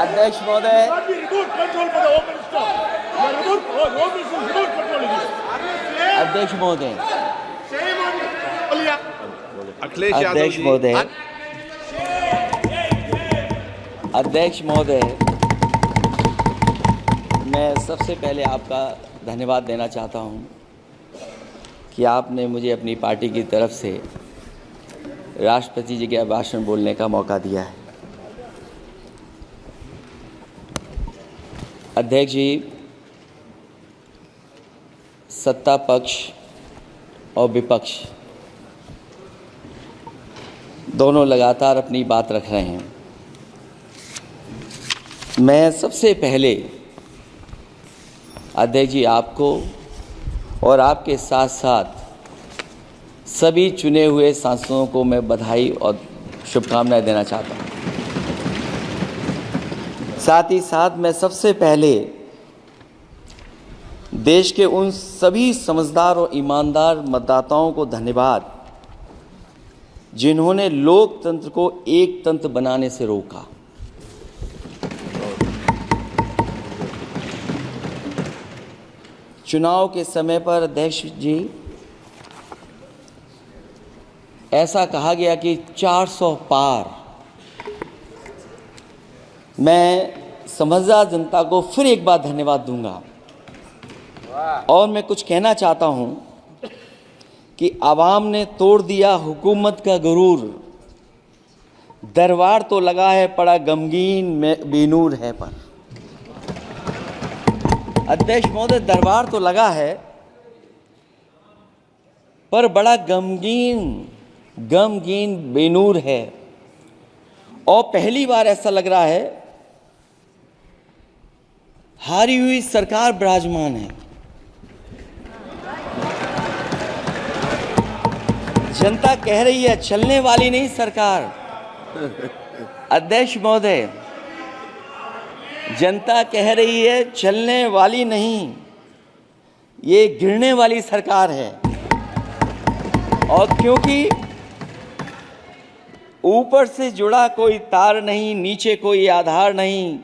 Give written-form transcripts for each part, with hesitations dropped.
अध्यक्ष महोदय, अध्यक्ष महोदय, अध्यक्ष महोदय, अध्यक्ष महोदय, मैं सबसे पहले आपका धन्यवाद देना चाहता हूं कि आपने मुझे अपनी पार्टी की तरफ से राष्ट्रपति जी के भाषण बोलने का मौका दिया है। अध्यक्ष जी, सत्ता पक्ष और विपक्ष दोनों लगातार अपनी बात रख रहे हैं। मैं सबसे पहले अध्यक्ष जी आपको और आपके साथ साथ सभी चुने हुए सांसदों को मैं बधाई और शुभकामनाएं देना चाहता हूं। साथ ही साथ मैं सबसे पहले देश के उन सभी समझदार और ईमानदार मतदाताओं को धन्यवाद जिन्होंने लोकतंत्र को एक तंत्र बनाने से रोका। चुनाव के समय पर अध्यक्ष जी ऐसा कहा गया कि 400 पार। मैं समझदार जनता को फिर एक बार धन्यवाद दूंगा और मैं कुछ कहना चाहता हूं कि आवाम ने तोड़ दिया हुकूमत का गुरूर, दरबार तो लगा है पड़ा गमगीन में बेनूर है पर। अध्यक्ष महोदय, दरबार तो लगा है पर बड़ा गमगीन बेनूर है और पहली बार ऐसा लग रहा है हारी हुई सरकार विराजमान है। जनता कह रही है चलने वाली नहीं सरकार। अध्यक्ष महोदय, जनता कह रही है चलने वाली नहीं, ये गिरने वाली सरकार है। और क्योंकि ऊपर से जुड़ा कोई तार नहीं, नीचे कोई आधार नहीं,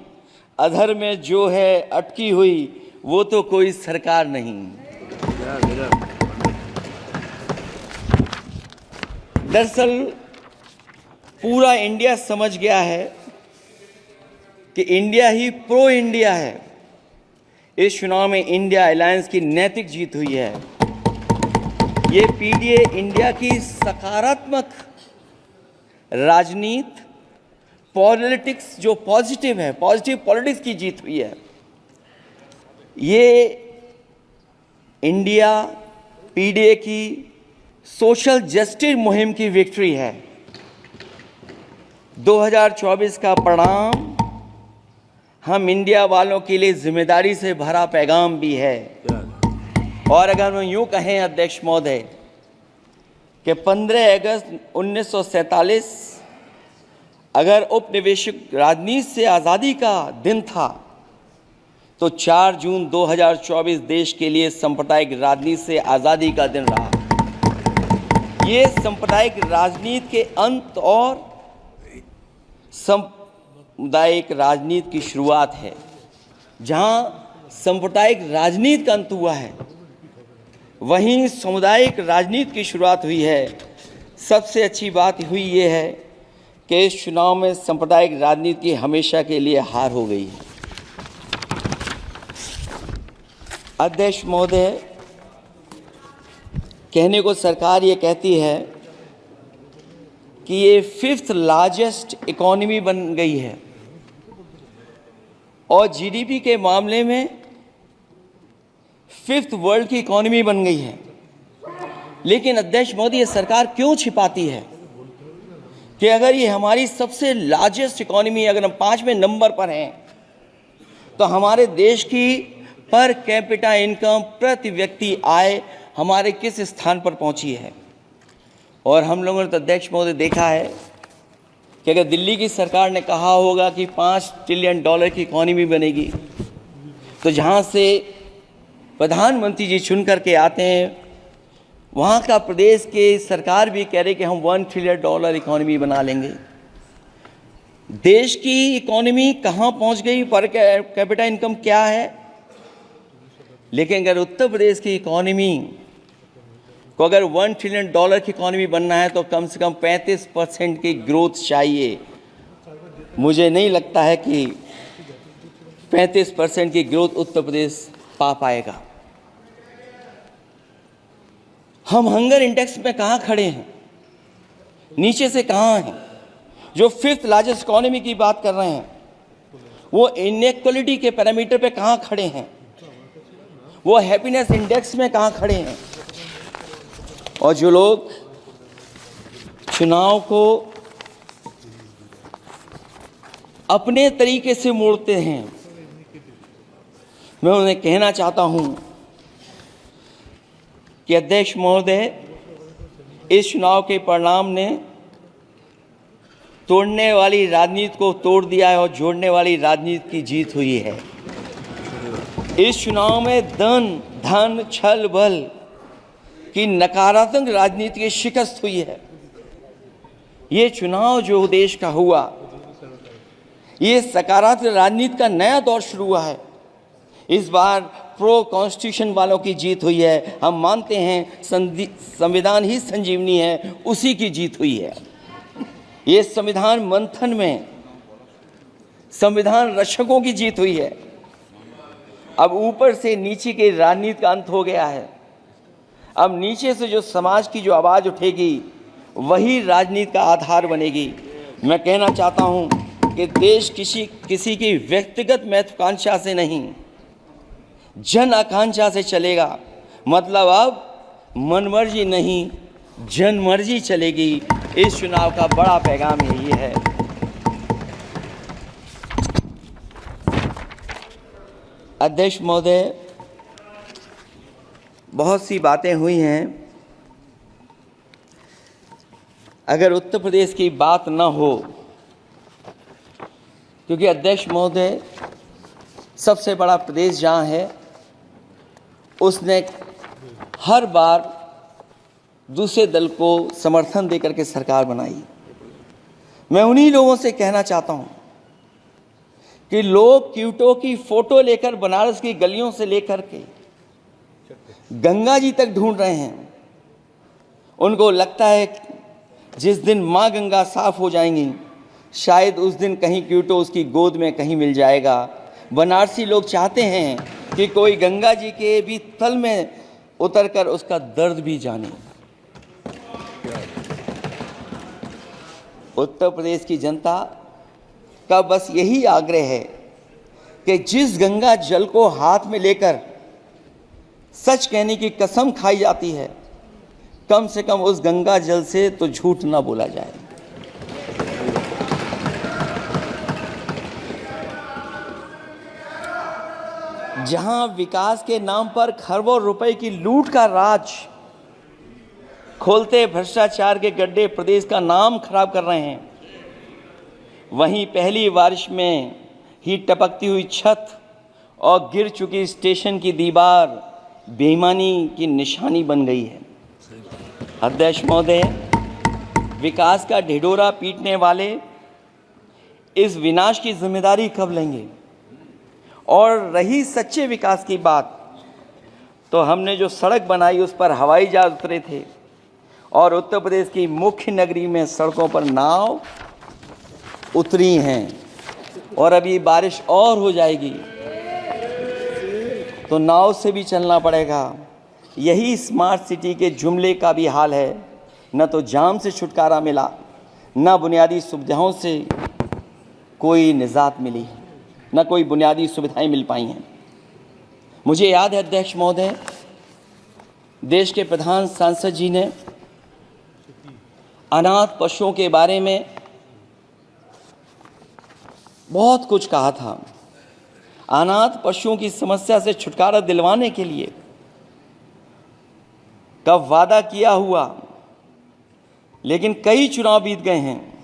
अधर में जो है अटकी हुई वो तो कोई सरकार नहीं। दरअसल पूरा इंडिया समझ गया है कि इंडिया ही प्रो इंडिया है। इस चुनाव में इंडिया अलायंस की नैतिक जीत हुई है। ये पीडीए इंडिया की सकारात्मक राजनीति, पॉलिटिक्स जो पॉजिटिव है, पॉजिटिव पॉलिटिक्स की जीत हुई है। ये इंडिया पीडीए की सोशल जस्टिस मुहिम की विक्ट्री है। 2024 का परिणाम हम इंडिया वालों के लिए जिम्मेदारी से भरा पैगाम भी है। और अगर हम यूं कहें अध्यक्ष महोदय कि 15 अगस्त 1947 अगर उपनिवेशिक राजनीति से आज़ादी का दिन था तो 4 जून 2024 देश के लिए सांप्रदायिक राजनीति से आज़ादी का दिन रहा। ये सांप्रदायिक राजनीति के अंत और सामुदायिक राजनीति की शुरुआत है। जहां सांप्रदायिक राजनीति का अंत हुआ है वहीं सामुदायिक राजनीति की शुरुआत हुई है। सबसे अच्छी बात हुई ये है कि इस चुनाव में सांप्रदायिक राजनीति की हमेशा के लिए हार हो गई है। अध्यक्ष महोदय, कहने को सरकार ये कहती है कि ये 5th लार्जेस्ट इकोनॉमी बन गई है और जीडीपी के मामले में 5th वर्ल्ड की इकोनॉमी बन गई है। लेकिन अध्यक्ष मोदी, ये सरकार क्यों छिपाती है कि अगर ये हमारी सबसे लार्जेस्ट इकोनॉमी, अगर हम 5वें नंबर पर हैं तो हमारे देश की पर कैपिटा इनकम, प्रति व्यक्ति आय हमारे किस स्थान पर पहुंची है। और हम लोगों ने तो अध्यक्ष महोदय देखा है कि अगर दिल्ली की सरकार ने कहा होगा कि $5 ट्रिलियन की इकोनॉमी बनेगी, तो जहां से प्रधानमंत्री जी चुन करके आते हैं वहाँ का प्रदेश के सरकार भी कह रहे कि हम $1 ट्रिलियन इकोनॉमी बना लेंगे। देश की इकोनॉमी कहाँ पहुँच गई, पर कैपिटा इनकम क्या है। लेकिन अगर उत्तर प्रदेश की इकोनॉमी को अगर $1 ट्रिलियन की इकोनॉमी बनना है तो कम से कम 35% की ग्रोथ चाहिए। मुझे नहीं लगता है कि 35% की ग्रोथ उत्तर प्रदेश पा पाएगा। हम हंगर इंडेक्स में कहाँ खड़े हैं, नीचे से कहाँ हैं। जो 5th लार्जेस्ट इकोनॉमी की बात कर रहे हैं वो इनइक्वालिटी के पैरामीटर पे कहाँ खड़े हैं, वो हैप्पीनेस इंडेक्स में कहाँ खड़े हैं। और जो लोग चुनाव को अपने तरीके से मोड़ते हैं, मैं उन्हें कहना चाहता हूं कि अध्यक्ष महोदय, इस चुनाव के परिणाम ने तोड़ने वाली राजनीति को तोड़ दिया है और जोड़ने वाली राजनीति की जीत हुई है। इस चुनाव में धन छल बल की नकारात्मक राजनीति की शिकस्त हुई है। ये चुनाव जो देश का हुआ, ये सकारात्मक राजनीति का नया दौर शुरू हुआ है। इस बार प्रो कॉन्स्टिट्यूशन वालों की जीत हुई है। हम मानते हैं संविधान ही संजीवनी है, उसी की जीत हुई है। ये संविधान मंथन में संविधान रक्षकों की जीत हुई है। अब ऊपर से नीचे की राजनीति का अंत हो गया है। अब नीचे से जो समाज की जो आवाज़ उठेगी वही राजनीति का आधार बनेगी। मैं कहना चाहता हूं कि देश किसी की व्यक्तिगत महत्वाकांक्षा से नहीं, जन आकांक्षा से चलेगा। मतलब अब मनमर्जी नहीं, जनमर्जी चलेगी। इस चुनाव का बड़ा पैगाम यही है। अध्यक्ष महोदय, बहुत सी बातें हुई हैं। अगर उत्तर प्रदेश की बात न हो, क्योंकि अध्यक्ष महोदय सबसे बड़ा प्रदेश जहाँ है, उसने हर बार दूसरे दल को समर्थन देकर के सरकार बनाई। मैं उन्हीं लोगों से कहना चाहता हूँ कि लोग क्यूटो की फोटो लेकर बनारस की गलियों से लेकर के गंगा जी तक ढूंढ रहे हैं। उनको लगता है जिस दिन माँ गंगा साफ हो जाएंगी, शायद उस दिन कहीं क्यूटो उसकी गोद में कहीं मिल जाएगा। बनारसी लोग चाहते हैं कि कोई गंगा जी के भी तल में उतरकर उसका दर्द भी जाने। उत्तर प्रदेश की जनता का बस यही आग्रह है कि जिस गंगा जल को हाथ में लेकर सच कहने की कसम खाई जाती है, कम से कम उस गंगा जल से तो झूठ ना बोला जाए। जहां विकास के नाम पर खरबों रुपए की लूट का राज खोलते भ्रष्टाचार के गड्ढे प्रदेश का नाम खराब कर रहे हैं, वहीं पहली बारिश में ही टपकती हुई छत और गिर चुकी स्टेशन की दीवार बेईमानी की निशानी बन गई है। अध्यक्ष महोदय, विकास का ढिढोरा पीटने वाले इस विनाश की जिम्मेदारी कब लेंगे? और रही सच्चे विकास की बात, तो हमने जो सड़क बनाई उस पर हवाई जहाज उतरे थे और उत्तर प्रदेश की मुख्य नगरी में सड़कों पर नाव उतरी हैं, और अभी बारिश और हो जाएगी तो नाव से भी चलना पड़ेगा। यही स्मार्ट सिटी के जुमले का भी हाल है। न तो जाम से छुटकारा मिला, न बुनियादी सुविधाओं से कोई निजात मिली, न कोई बुनियादी सुविधाएं मिल पाई हैं। मुझे याद है अध्यक्ष महोदय, देश के प्रधान सांसद जी ने अनाथ पशुओं के बारे में बहुत कुछ कहा था। अनाथ पशुओं की समस्या से छुटकारा दिलवाने के लिए कब वादा किया हुआ, लेकिन कई चुनाव बीत गए हैं,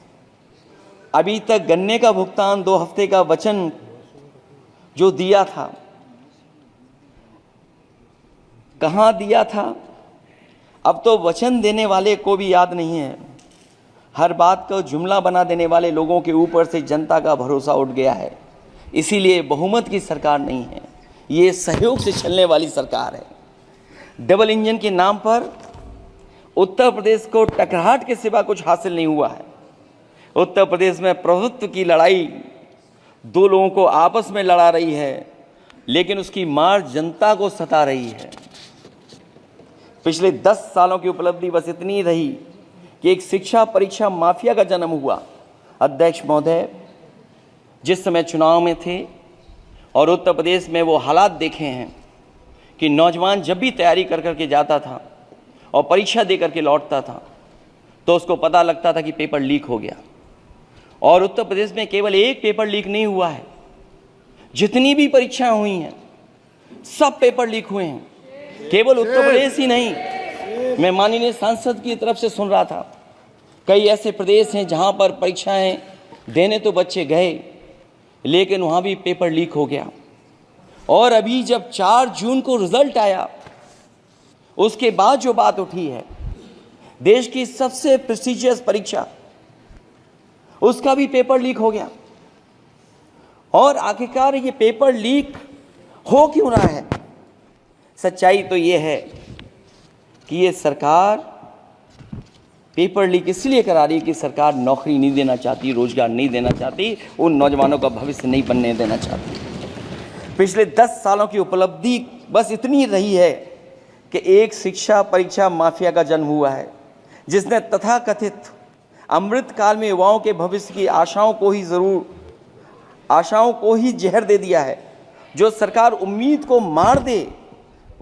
अभी तक गन्ने का भुगतान 2 हफ्ते का वचन जो दिया था, कहां दिया था? अब तो वचन देने वाले को भी याद नहीं है। हर बात को जुमला बना देने वाले लोगों के ऊपर से जनता का भरोसा उठ गया है। इसीलिए बहुमत की सरकार नहीं है, ये सहयोग से चलने वाली सरकार है। डबल इंजन के नाम पर उत्तर प्रदेश को टकराहट के सिवा कुछ हासिल नहीं हुआ है। उत्तर प्रदेश में प्रभुत्व की लड़ाई दो लोगों को आपस में लड़ा रही है, लेकिन उसकी मार जनता को सता रही है। पिछले 10 सालों की उपलब्धि बस इतनी रही कि एक शिक्षा परीक्षा माफिया का जन्म हुआ। अध्यक्ष महोदय, जिस समय चुनाव में थे और उत्तर प्रदेश में वो हालात देखे हैं कि नौजवान जब भी तैयारी कर करके जाता था और परीक्षा दे करके लौटता था तो उसको पता लगता था कि पेपर लीक हो गया। और उत्तर प्रदेश में केवल एक पेपर लीक नहीं हुआ है, जितनी भी परीक्षाएं हुई हैं सब पेपर लीक हुए हैं। केवल उत्तर प्रदेश ही नहीं, मैं माननीय सांसद की तरफ से सुन रहा था, कई ऐसे प्रदेश हैं जहां पर परीक्षाएं देने तो बच्चे गए लेकिन वहां भी पेपर लीक हो गया। और अभी जब 4 जून को रिजल्ट आया, उसके बाद जो बात उठी है, देश की सबसे प्रेस्टिजियस परीक्षा, उसका भी पेपर लीक हो गया। और आखिरकार ये पेपर लीक हो क्यों रहा है? सच्चाई तो ये है कि ये सरकार पेपर लीक इसलिए करा रही है कि सरकार नौकरी नहीं देना चाहती, रोजगार नहीं देना चाहती, उन नौजवानों का भविष्य नहीं बनने देना चाहती। पिछले 10 सालों की उपलब्धि बस इतनी रही है कि एक शिक्षा परीक्षा माफिया का जन्म हुआ है, जिसने तथाकथित अमृत काल में युवाओं के भविष्य की आशाओं को ही जहर दे दिया है। जो सरकार उम्मीद को मार दे,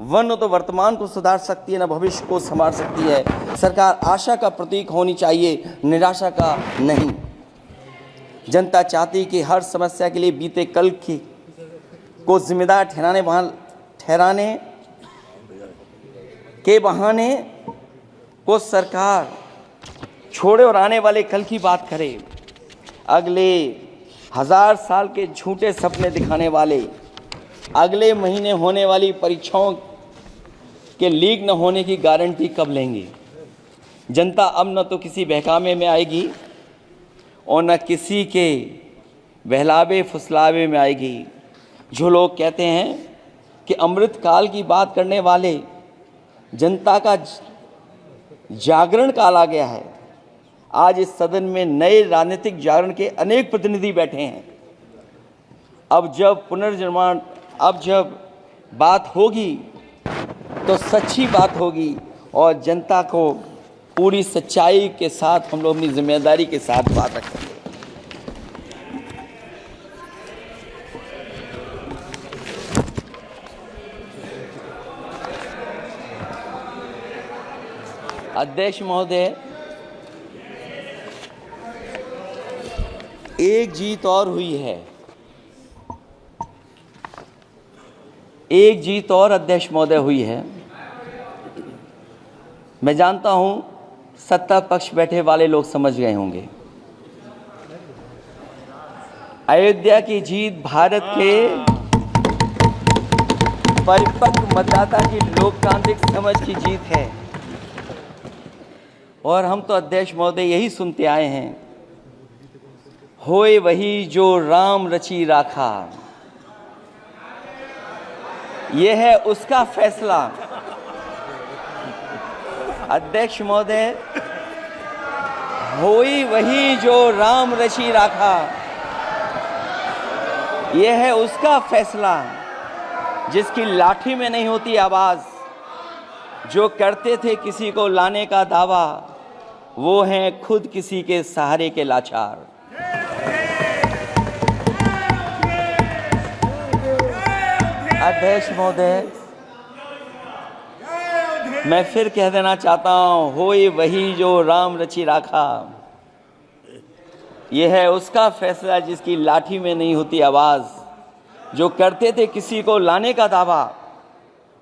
वरना तो वर्तमान को सुधार सकती है, न भविष्य को संभाल सकती है। सरकार आशा का प्रतीक होनी चाहिए, निराशा का नहीं। जनता चाहती कि हर समस्या के लिए बीते कल को जिम्मेदार ठहराने के बहाने को सरकार छोड़े और आने वाले कल की बात करे। अगले 1000 साल के झूठे सपने दिखाने वाले, अगले महीने होने वाली परीक्षाओं के लीक न होने की गारंटी कब लेंगे? जनता अब न तो किसी बहकावे में आएगी और न किसी के बहलावे फुसलावे में आएगी। जो लोग कहते हैं कि अमृत काल की बात करने वाले, जनता का जागरण काल आ गया है। आज इस सदन में नए राजनीतिक जागरण के अनेक प्रतिनिधि बैठे हैं। अब जब बात होगी तो सच्ची बात होगी और जनता को पूरी सच्चाई के साथ हम लोग अपनी जिम्मेदारी के साथ बात रखेंगे। अध्यक्ष महोदय, एक जीत और हुई है, एक जीत और अध्यक्ष महोदय हुई है। मैं जानता हूं सत्ता पक्ष बैठे वाले लोग समझ गए होंगे। अयोध्या की जीत भारत के परिपक्व मतदाता की लोकतांत्रिक समझ की जीत है। और हम तो अध्यक्ष महोदय यही सुनते आए हैं, होए वही जो राम रची राखा, ये है उसका फैसला। अध्यक्ष महोदय, होई वही जो राम रची राखा, ये है उसका फैसला, जिसकी लाठी में नहीं होती आवाज। जो करते थे किसी को लाने का दावा, वो हैं खुद किसी के सहारे के लाचार। अध्यक्ष महोदय, मैं फिर कह देना चाहता हूं, होए वही जो राम रची राखा, यह है उसका फैसला जिसकी लाठी में नहीं होती आवाज। जो करते थे किसी को लाने का दावा,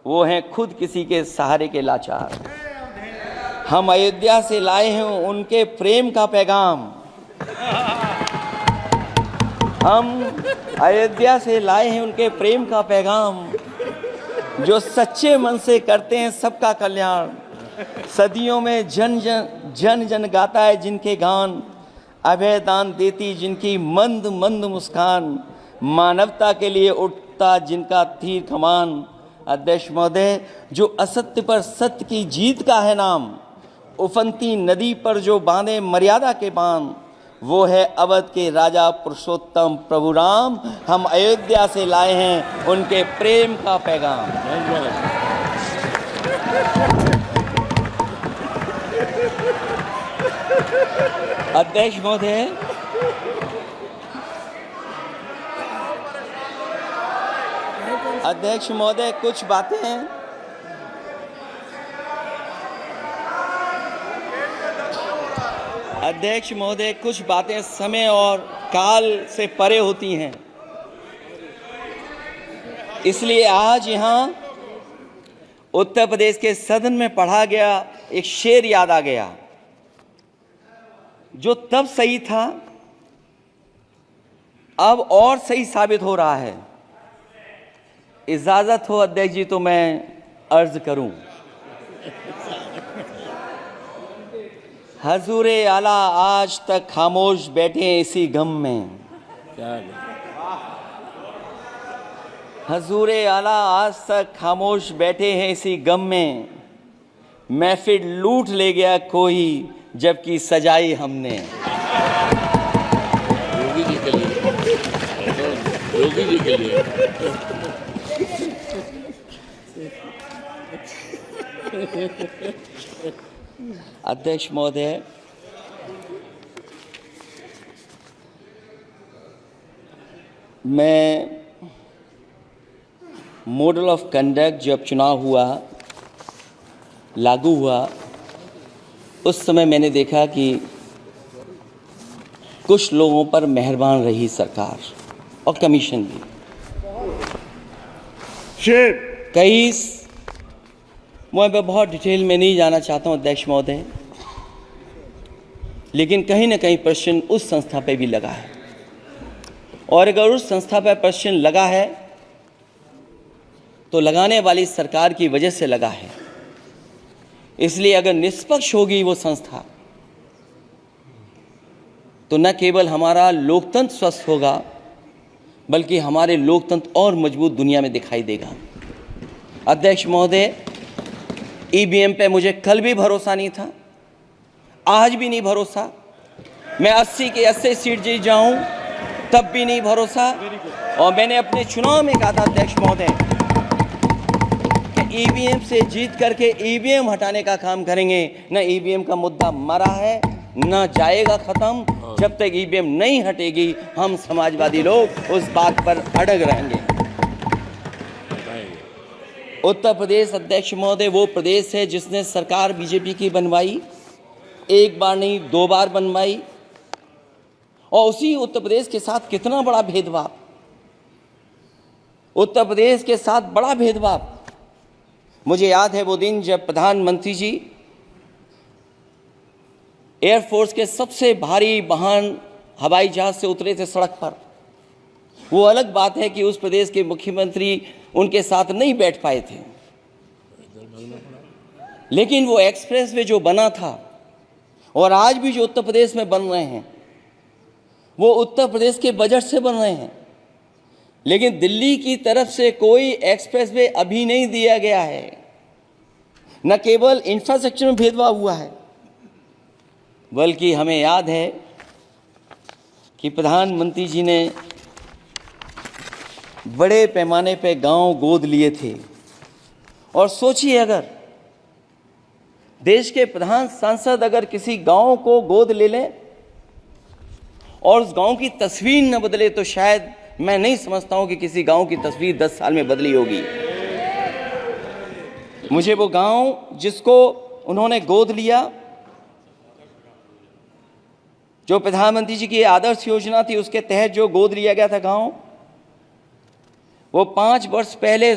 वो हैं खुद किसी के सहारे के लाचार। हम अयोध्या से लाए हैं उनके प्रेम का पैगाम, हम अयोध्या से लाए हैं उनके प्रेम का पैगाम। जो सच्चे मन से करते हैं सबका कल्याण, सदियों में जन जन गाता है जिनके गान, अभय दान देती जिनकी मंद मंद मुस्कान, मानवता के लिए उठता जिनका तीर कमान। अध्यक्ष महोदय, जो असत्य पर सत्य की जीत का है नाम, उफनती नदी पर जो बांधे मर्यादा के बांध, वो है अवध के राजा पुरुषोत्तम प्रभु राम। हम अयोध्या से लाए हैं उनके प्रेम का पैगाम। अध्यक्ष महोदय, कुछ बातें कुछ बातें समय और काल से परे होती हैं। इसलिए आज यहाँ उत्तर प्रदेश के सदन में पढ़ा गया एक शेर याद आ गया, जो तब सही था अब और सही साबित हो रहा है। इजाजत हो अध्यक्ष जी तो मैं अर्ज करूं। हजूरे आला आज तक खामोश बैठे इसी गम में, हजूरे आला आज तक खामोश बैठे हैं इसी गम में, महफिल लूट ले गया कोई जबकि सजाई हमने। योगी जी के लिए, योगी जी के लिए। अध्यक्ष महोदय, मैं मॉडल ऑफ कंडक्ट जब चुनाव हुआ, लागू हुआ, उस समय मैंने देखा कि कुछ लोगों पर मेहरबान रही सरकार और कमीशन भी। कई मैं बहुत डिटेल में नहीं जाना चाहता हूं अध्यक्ष महोदय, लेकिन कहीं ना कहीं प्रश्न उस संस्था पे भी लगा है, और अगर उस संस्था पर प्रश्न लगा है तो लगाने वाली सरकार की वजह से लगा है। इसलिए अगर निष्पक्ष होगी वो संस्था तो न केवल हमारा लोकतंत्र स्वस्थ होगा, बल्कि हमारे लोकतंत्र और मजबूत दुनिया में दिखाई देगा। अध्यक्ष महोदय, ईवीएम पे मुझे कल भी भरोसा नहीं था, आज भी नहीं भरोसा। मैं 80 के 80 सीट जीत जाऊं तब भी नहीं भरोसा। और मैंने अपने चुनाव में कहा था अध्यक्ष महोदय कि ईवीएम से जीत करके ईवीएम हटाने का काम करेंगे। न ईवीएम का मुद्दा मरा है, न जाएगा खत्म। जब तक ईवीएम नहीं हटेगी हम समाजवादी लोग उस बात पर अड़ग रहेंगे। उत्तर प्रदेश अध्यक्ष महोदय वो प्रदेश है जिसने सरकार बीजेपी की बनवाई, एक बार नहीं 2 बार बनवाई, और उसी उत्तर प्रदेश के साथ कितना बड़ा भेदभाव, उत्तर प्रदेश के साथ बड़ा भेदभाव। मुझे याद है वो दिन जब प्रधानमंत्री जी एयरफोर्स के सबसे भारी वाहन हवाई जहाज से उतरे थे सड़क पर। वो अलग बात है कि उस प्रदेश के मुख्यमंत्री उनके साथ नहीं बैठ पाए थे, लेकिन वो एक्सप्रेस वे जो बना था और आज भी जो उत्तर प्रदेश में बन रहे हैं वो उत्तर प्रदेश के बजट से बन रहे हैं। लेकिन दिल्ली की तरफ से कोई एक्सप्रेस वे अभी नहीं दिया गया है। न केवल इंफ्रास्ट्रक्चर में भेदभाव हुआ है, बल्कि हमें याद है कि प्रधानमंत्री जी ने बड़े पैमाने पे गांव गोद लिए थे। और सोचिए, अगर देश के प्रधान सांसद अगर किसी गांव को गोद ले लें और उस गांव की तस्वीर न बदले तो शायद मैं नहीं समझता हूं कि किसी गांव की तस्वीर 10 साल में बदली होगी। मुझे वो गांव जिसको उन्होंने गोद लिया, जो प्रधानमंत्री जी की आदर्श योजना थी उसके तहत जो गोद लिया गया था गांव, वो 5 वर्ष पहले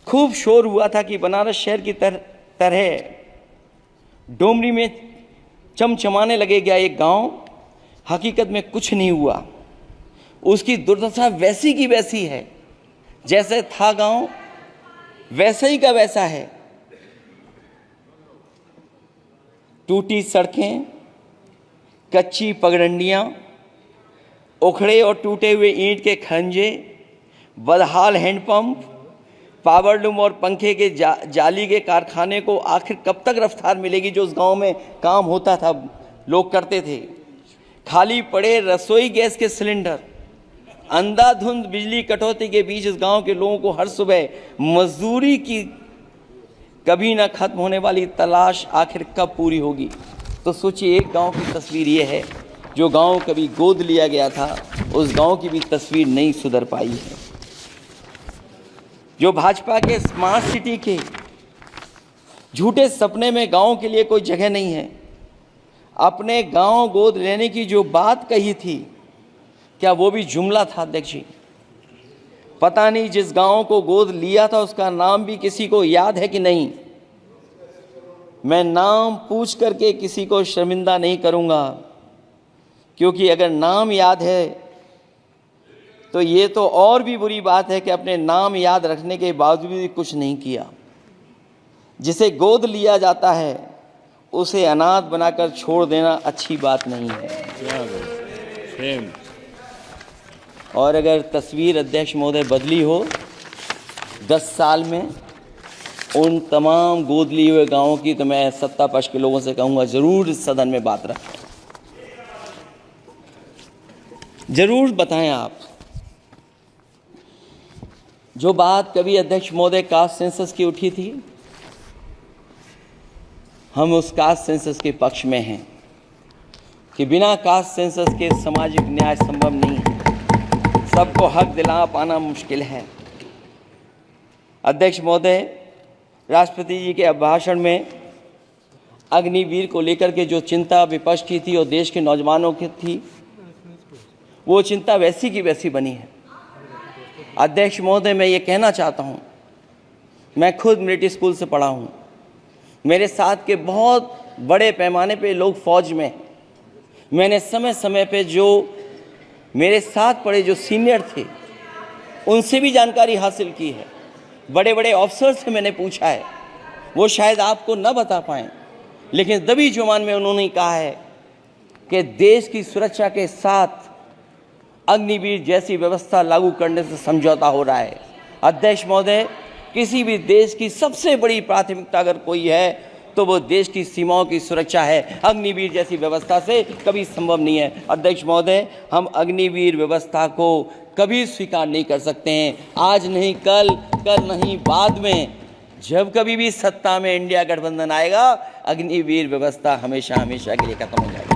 खूब शोर हुआ था कि बनारस शहर की तरह डोमरी में चमचमाने लगेगा एक गांव। हकीकत में कुछ नहीं हुआ। उसकी दुर्दशा वैसी की वैसी है, जैसे था गांव वैसा ही का वैसा है। टूटी सड़कें, कच्ची पगडंडियाँ, उखड़े और टूटे हुए ईंट के खंजे, बदहाल हैंडपंप, पावरलूम और पंखे के जाली के कारखाने को आखिर कब तक रफ्तार मिलेगी जो उस गांव में काम होता था, लोग करते थे। खाली पड़े रसोई गैस के सिलेंडर, अंधाधुंध बिजली कटौती के बीच इस गांव के लोगों को हर सुबह मजदूरी की कभी ना खत्म होने वाली तलाश आखिर कब पूरी होगी। तो सोचिए, एक गांव की तस्वीर ये है, जो गांव कभी गोद लिया गया था उस गांव की भी तस्वीर नहीं सुधर पाई है। जो भाजपा के स्मार्ट सिटी के झूठे सपने में गांव के लिए कोई जगह नहीं है। अपने गांव गोद लेने की जो बात कही थी, क्या वो भी जुमला था अध्यक्ष जी? पता नहीं जिस गांव को गोद लिया था उसका नाम भी किसी को याद है कि नहीं। मैं नाम पूछ करके किसी को शर्मिंदा नहीं करूंगा, क्योंकि अगर नाम याद है तो ये तो और भी बुरी बात है कि अपने नाम याद रखने के बावजूद भी कुछ नहीं किया। जिसे गोद लिया जाता है उसे अनाथ बनाकर छोड़ देना अच्छी बात नहीं है। और अगर तस्वीर अध्यक्ष महोदय बदली हो 10 साल में उन तमाम गोद लिए हुए गांवों की, तो मैं सत्ता पक्ष के लोगों से कहूंगा जरूर इस सदन में बात रखें, जरूर बताएं आप। जो बात कभी अध्यक्ष महोदय कास्ट सेंसस की उठी थी, हम उस कास्ट सेंसस के पक्ष में हैं कि बिना कास्ट सेंसस के सामाजिक न्याय संभव नहीं है, सबको हक दिला पाना मुश्किल है। अध्यक्ष महोदय, राष्ट्रपति जी के अभिभाषण में अग्निवीर को लेकर के जो चिंता विपक्ष की थी और देश के नौजवानों की थी, वो चिंता वैसी की वैसी बनी है। अध्यक्ष महोदय, मैं ये कहना चाहता हूँ, मैं खुद मिलिट्री स्कूल से पढ़ा हूँ, मेरे साथ के बहुत बड़े पैमाने पे लोग फौज में, मैंने समय समय पे जो मेरे साथ पढ़े जो सीनियर थे उनसे भी जानकारी हासिल की है, बड़े बड़े ऑफिसर से मैंने पूछा है, वो शायद आपको न बता पाएं, लेकिन दबी जुबान में उन्होंने कहा है कि देश की सुरक्षा के साथ अग्निवीर जैसी व्यवस्था लागू करने से समझौता हो रहा है। अध्यक्ष महोदय, किसी भी देश की सबसे बड़ी प्राथमिकता अगर कोई है तो वो देश की सीमाओं की सुरक्षा है। अग्निवीर जैसी व्यवस्था से कभी संभव नहीं है। अध्यक्ष महोदय, हम अग्निवीर व्यवस्था को कभी स्वीकार नहीं कर सकते हैं। आज नहीं कल, कल नहीं बाद में, जब कभी भी सत्ता में इंडिया गठबंधन आएगा, अग्निवीर व्यवस्था हमेशा हमेशा के लिए खत्म हो जाएगी।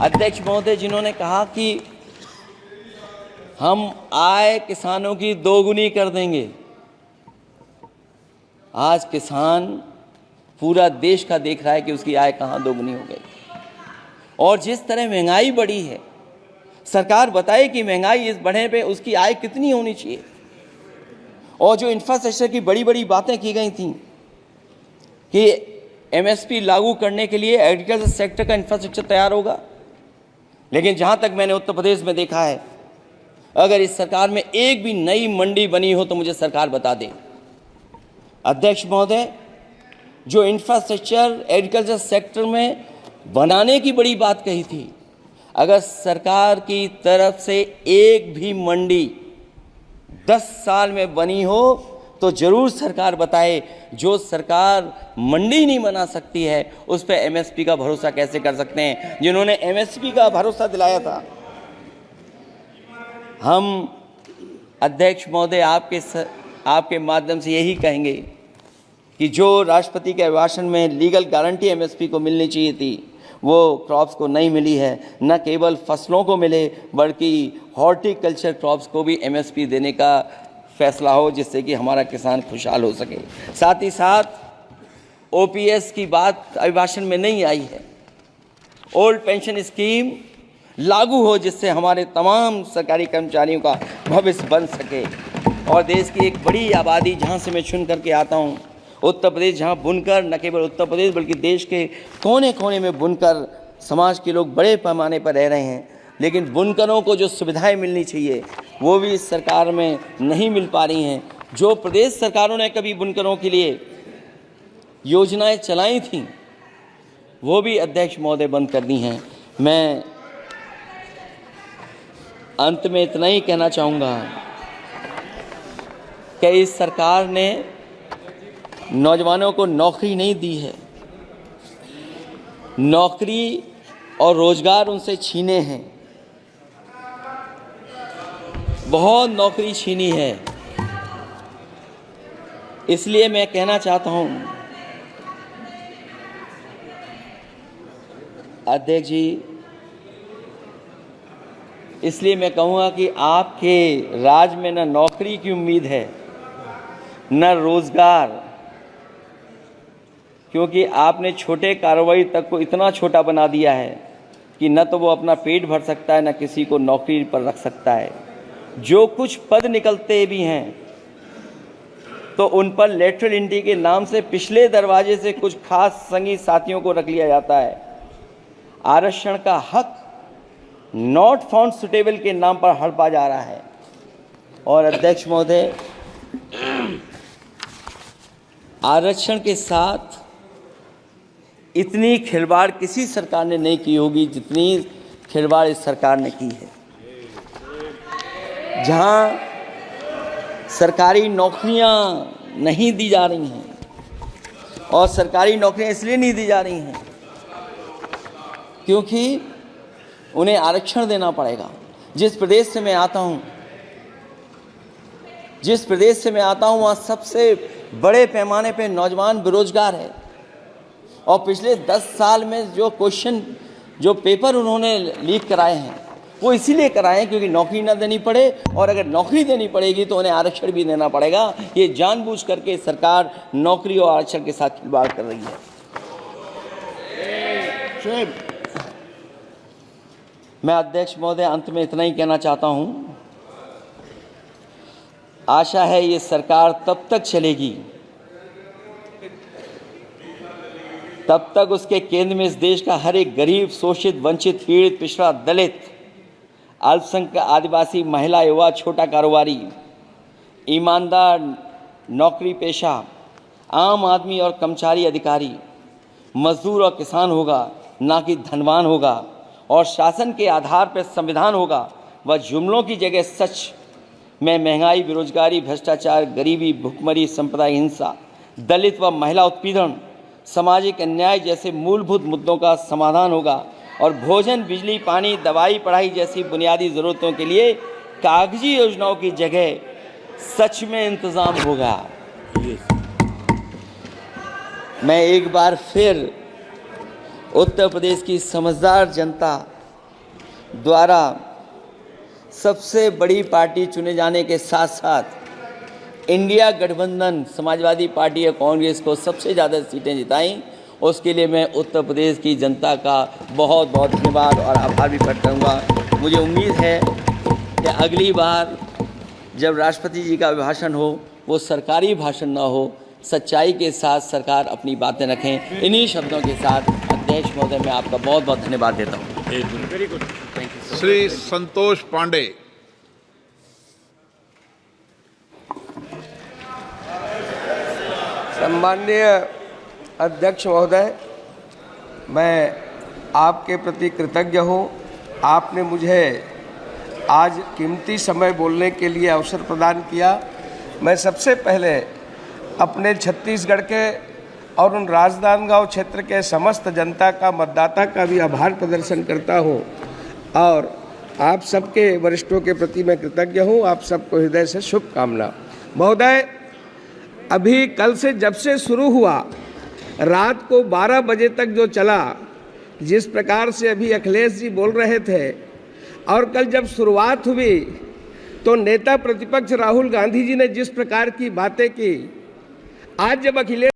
अध्यक्ष महोदय, जिन्होंने कहा कि हम आय किसानों की दोगुनी कर देंगे, आज किसान पूरा देश का देख रहा है कि उसकी आय कहाँ दोगुनी हो गई। और जिस तरह महंगाई बढ़ी है, सरकार बताए कि महंगाई इस बढ़ने पे उसकी आय कितनी होनी चाहिए। और जो इंफ्रास्ट्रक्चर की बड़ी बड़ी बातें की गई थी कि एमएसपी लागू करने के लिए एग्रीकल्चर सेक्टर का इंफ्रास्ट्रक्चर तैयार होगा, लेकिन जहाँ तक मैंने उत्तर प्रदेश में देखा है, अगर इस सरकार में एक भी नई मंडी बनी हो तो मुझे सरकार बता दे। अध्यक्ष महोदय, जो इंफ्रास्ट्रक्चर एग्रीकल्चर सेक्टर में बनाने की बड़ी बात कही थी, अगर सरकार की तरफ से एक भी मंडी 10 साल में बनी हो तो जरूर सरकार बताए। जो सरकार मंडी नहीं बना सकती है उस पर एमएसपी का भरोसा कैसे कर सकते हैं? जिन्होंने एमएसपी का भरोसा दिलाया था। हम अध्यक्ष महोदय आपके माध्यम से यही कहेंगे कि जो राष्ट्रपति के अभिभाषण में लीगल गारंटी एमएसपी को मिलनी चाहिए थी, वो क्रॉप्स को नहीं मिली है। न केवल फसलों को मिले बल्कि हॉर्टिकल्चर क्रॉप्स को भी एमएसपी देने का फैसला हो, जिससे कि हमारा किसान खुशहाल हो सके। साथ ही साथ ओपीएस की बात अभिभाषण में नहीं आई है। ओल्ड पेंशन स्कीम लागू हो, जिससे हमारे तमाम सरकारी कर्मचारियों का भविष्य बन सके। और देश की एक बड़ी आबादी, जहाँ से मैं चुन करके आता हूँ, उत्तर प्रदेश, जहाँ बुनकर, न केवल उत्तर प्रदेश बल्कि देश के कोने कोने में बुनकर समाज के लोग बड़े पैमाने पर रह रहे हैं, लेकिन बुनकरों को जो सुविधाएं मिलनी चाहिए वो भी इस सरकार में नहीं मिल पा रही हैं। जो प्रदेश सरकारों ने कभी बुनकरों के लिए योजनाएं चलाई थीं वो भी अध्यक्ष महोदय बंद कर दी हैं। मैं अंत में इतना ही कहना चाहूँगा कि इस सरकार ने नौजवानों को नौकरी नहीं दी है, नौकरी और रोजगार उनसे छीने हैं, बहुत नौकरी छीनी है। इसलिए मैं कहना चाहता हूं अध्यक्ष जी, इसलिए मैं कहूँगा कि आपके राज में न नौकरी की उम्मीद है न रोजगार, क्योंकि आपने छोटे कारोबारी तक को इतना छोटा बना दिया है कि न तो वो अपना पेट भर सकता है न किसी को नौकरी पर रख सकता है। जो कुछ पद निकलते भी हैं तो उन पर लेटरल एंट्री के नाम से पिछले दरवाजे से कुछ खास संगी साथियों को रख लिया जाता है। आरक्षण का हक नॉट फाउंड सुटेबल के नाम पर हड़पा जा रहा है। और अध्यक्ष महोदय, आरक्षण के साथ इतनी खिलवाड़ किसी सरकार ने नहीं की होगी जितनी खिलवाड़ इस सरकार ने की है। जहां सरकारी नौकरियां नहीं दी जा रही हैं, और सरकारी नौकरियां इसलिए नहीं दी जा रही हैं क्योंकि उन्हें आरक्षण देना पड़ेगा। जिस प्रदेश से मैं आता हूं वहाँ सबसे बड़े पैमाने पे नौजवान बेरोजगार है। और पिछले 10 साल में जो पेपर उन्होंने लीक कराए हैं वो इसीलिए कराए हैं क्योंकि नौकरी ना देनी पड़े, और अगर नौकरी देनी पड़ेगी तो उन्हें आरक्षण भी देना पड़ेगा। ये जानबूझ करके सरकार नौकरी और आरक्षण के साथ खिलवाड़ कर रही है। मैं अध्यक्ष महोदय अंत में इतना ही कहना चाहता हूं, आशा है ये सरकार तब तक चलेगी तब तक उसके केंद्र में इस देश का हर एक गरीब, शोषित, वंचित, पीड़ित, पिछड़ा, दलित, अल्पसंख्यक, आदिवासी, महिला, युवा, छोटा कारोबारी, ईमानदार, नौकरी पेशा, आम आदमी और कर्मचारी अधिकारी, मजदूर और किसान होगा, ना कि धनवान होगा। और शासन के आधार पर संविधान होगा। वह जुमलों की जगह सच में महंगाई, बेरोजगारी, भ्रष्टाचार, गरीबी, भुखमरी, सांप्रदायिक हिंसा, दलित व महिला उत्पीड़न, सामाजिक अन्याय जैसे मूलभूत मुद्दों का समाधान होगा। और भोजन, बिजली, पानी, दवाई, पढ़ाई जैसी बुनियादी ज़रूरतों के लिए कागजी योजनाओं की जगह सच में इंतज़ाम होगा। मैं एक बार फिर उत्तर प्रदेश की समझदार जनता द्वारा सबसे बड़ी पार्टी चुने जाने के साथ साथ इंडिया गठबंधन समाजवादी पार्टी और कांग्रेस को सबसे ज़्यादा सीटें जिताई, उसके लिए मैं उत्तर प्रदेश की जनता का बहुत बहुत धन्यवाद और आभार भी प्रकट करूँगा। मुझे उम्मीद है कि अगली बार जब राष्ट्रपति जी का अभिभाषण हो वो सरकारी भाषण ना हो, सच्चाई के साथ सरकार अपनी बातें रखें। इन्हीं शब्दों के साथ अध्यक्ष महोदय मैं आपका बहुत बहुत धन्यवाद देता हूँ। Very good, thank you. Shri Santosh Pandey. सम्माननीय अध्यक्ष महोदय, मैं आपके प्रति कृतज्ञ हूँ। आपने मुझे आज कीमती समय बोलने के लिए अवसर प्रदान किया। मैं सबसे पहले अपने छत्तीसगढ़ के और उन राजनांदगांव क्षेत्र के समस्त जनता का, मतदाता का भी आभार प्रदर्शन करता हूँ और आप सबके वरिष्ठों के प्रति मैं कृतज्ञ हूँ। आप सबको हृदय से शुभकामना। महोदय, अभी कल से जब से शुरू हुआ रात को 12 बजे तक जो चला, जिस प्रकार से अभी अखिलेश जी बोल रहे थे, और कल जब शुरुआत हुई तो नेता प्रतिपक्ष राहुल गांधी जी ने जिस प्रकार की बातें की, आज जब अखिलेश